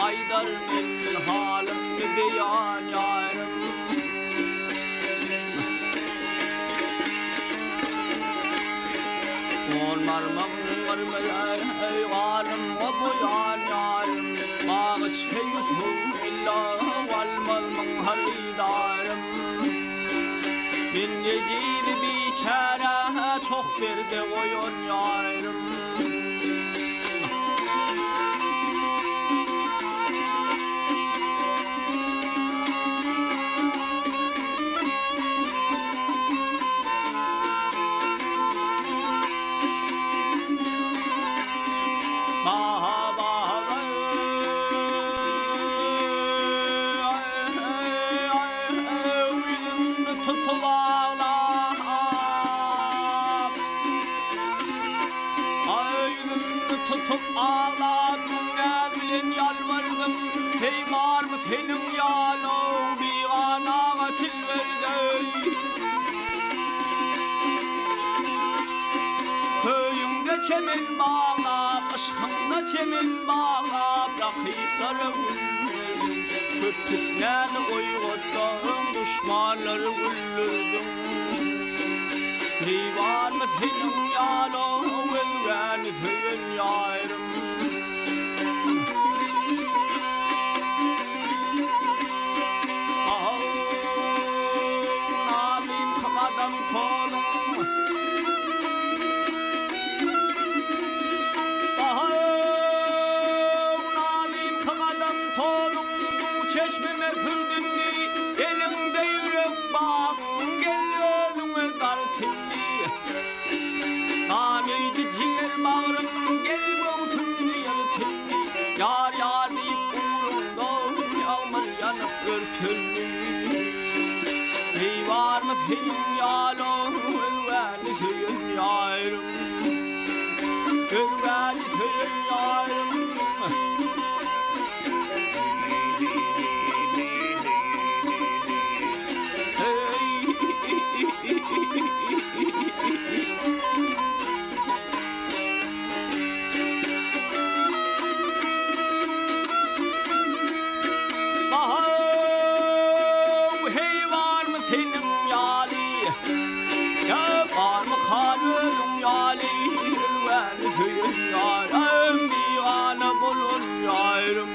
aydar men halimni beyan yarım. Olmarmam varmalar hayvanım o boyan yarım. Bağıç heyutum illa valmalmın haridarım. Ben geceydi biçare çok berde koyun yarım. Tutup ağladım bilen yalvardım. Hey var mı senin yalo bir ana tilverdi. Köyümde çemen bağlap, aşkımda çemen bağlap, rakipları güldürdüm. Köpüklerle oynattım, düşmanları güldürdüm. Hey var mı senin yalo ben senin yarım. Nalim kadam kolum. Nalim kadam kolum. Bu çeşmeme hürdündü. Elinde yürek bağım. Gel önüme dartindi. Kanıydı ciğer bağrım. Gel boğutun yalıtindi. Yar yar deyip uğrumda yağmur yanıp örtüldü. Hey var mı senin yalım, ölveli senin yarım. Ölveli senin yarım. Yarım bir ana bulun yarım.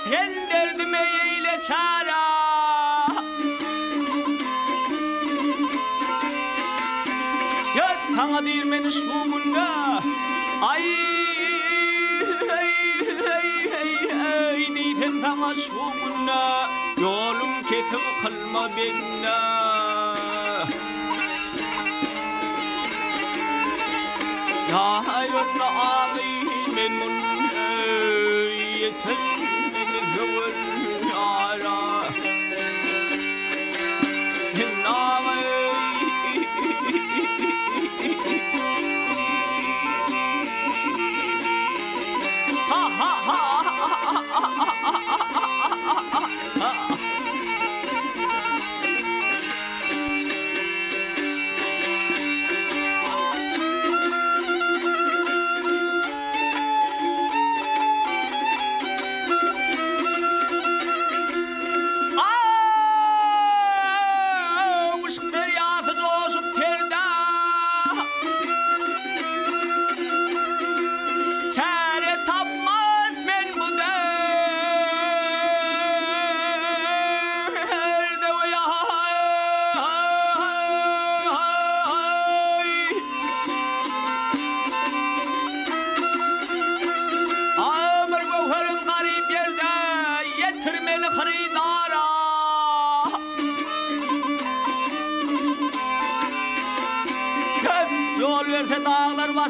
Sen derdime eyle çare. Ya sana değirmeni şumunda. Ay deytem sana şumunda. Yolum kesip kılma bende. Ya hayvanla ağlayayım ben bunu yeter.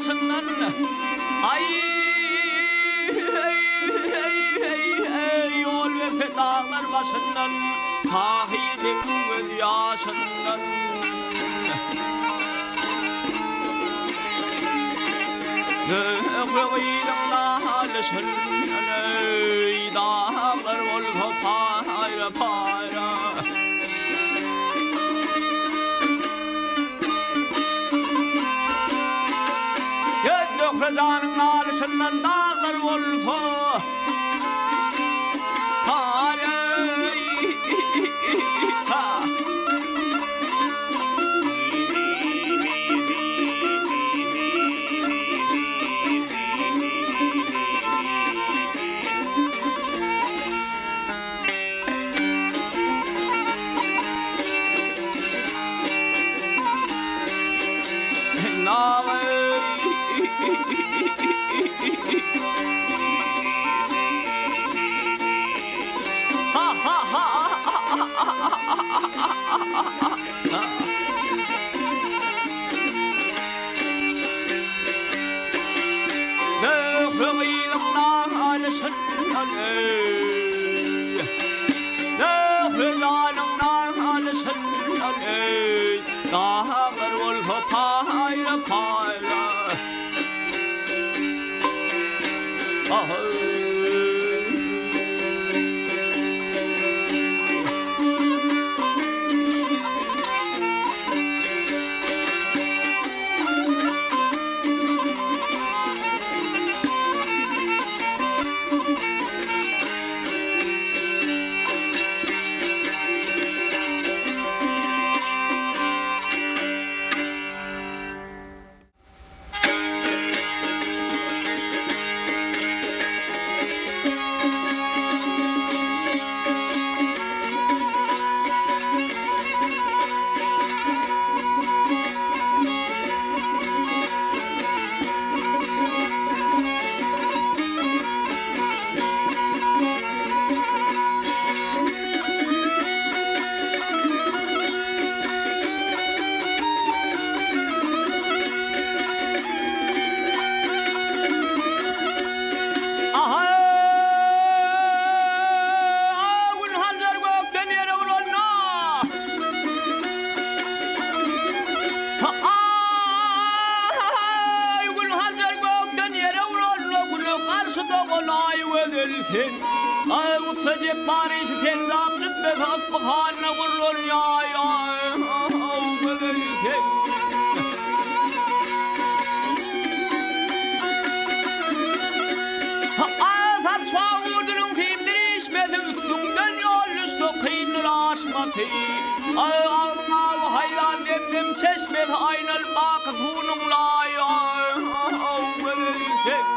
başından ay yol ve fedalar başından tahilin göz yaşından Öğreğiyle alışından dağlar olfa payra payra Canın alışından dağlar olfa dağlar olfa payra payra وفجأة باريس تنزاب تبث أصبحان ورون يا وذلك أثر صاودن في دريش مثل ثمدن يولستقين راشمتي أرمال هيدان دمدم çeşmet aynal akıtunun laya وذلك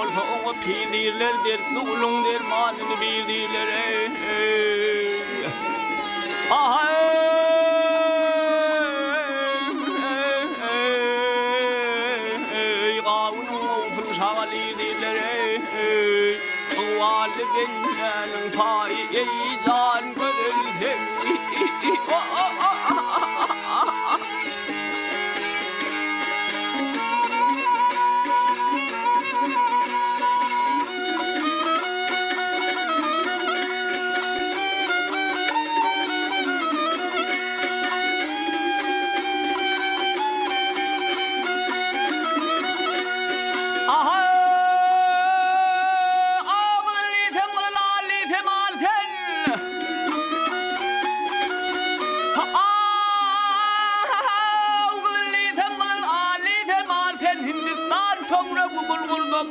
Olfa ona pilirler dert nolun dermanını bildiler Gavunun ofun şalidiler Validinlerin payı can gözler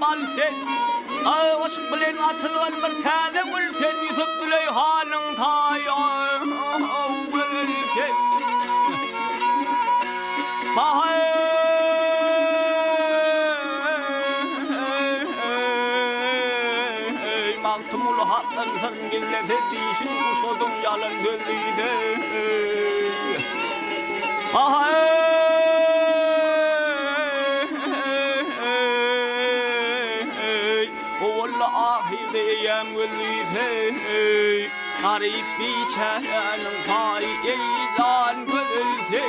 Malten, aşk bilen açılan bir tane gülten yüzüp bile halın tayar gülten. Maltumulu hattan zangille dedişin kuşodum yalan gözüyde. diyem gülüyse garip biçarenin payından gülse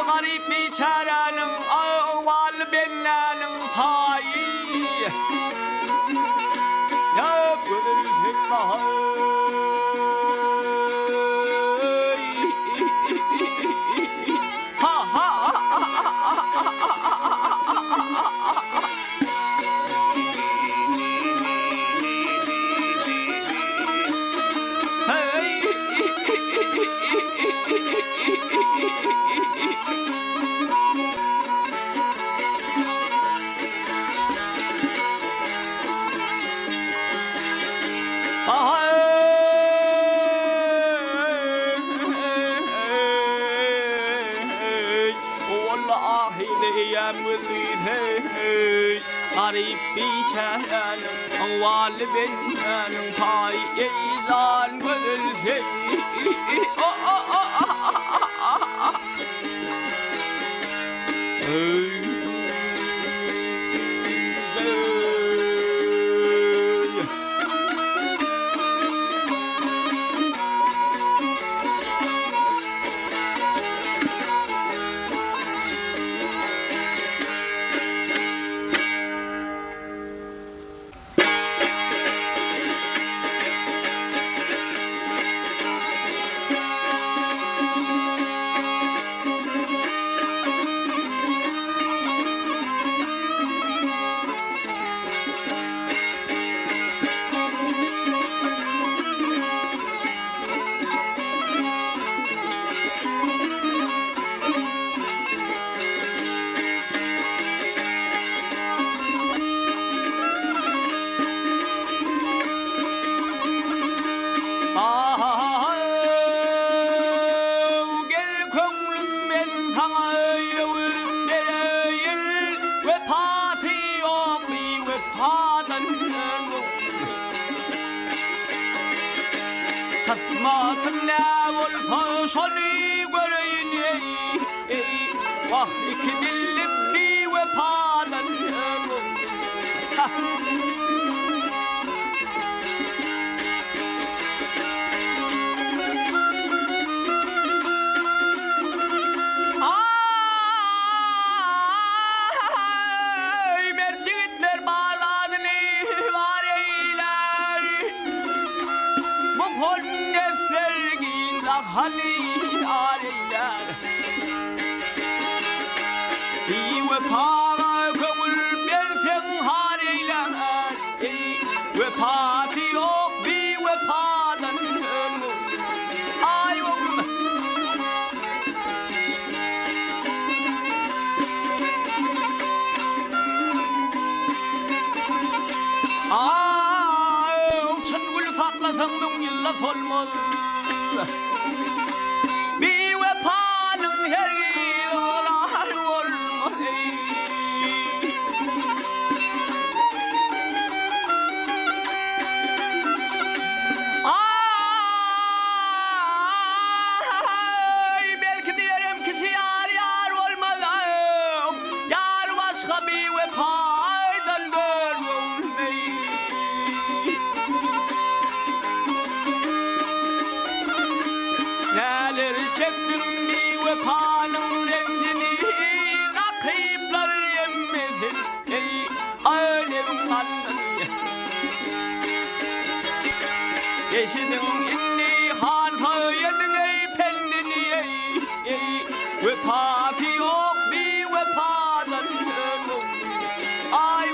garip biçarenin ağval benlenin payı ya gülse bahar garip biçarenin ağval benlenin payından gülse tasmatına olfasoni göreyni vah ikidilli bir ve padan Halil aleyler İyi ve para kömür bersen haleyler ve parti yok bir ve paradan ay oğlum 천굴 sakla 성능 일러 solmaz bir vefanın her yılan olmaz ay belki diyelim kişi yar olmaz yar başka bir vefadan görmez neler çektim bir vefanın rencini rakipler yemmesin ey alevim kandan yaşadım inni harfa yedin ey pendini ey vefati yok bir vefadan ay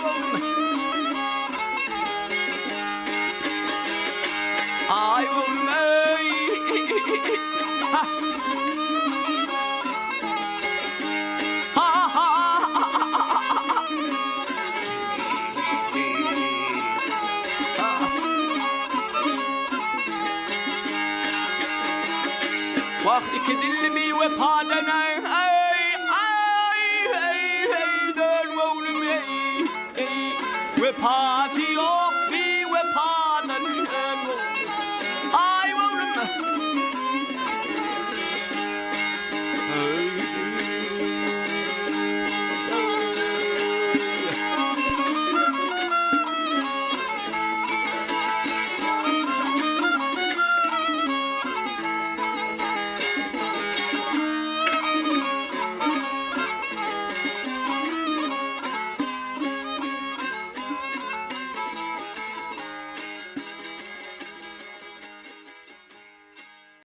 Vah iki dilli bir vefadan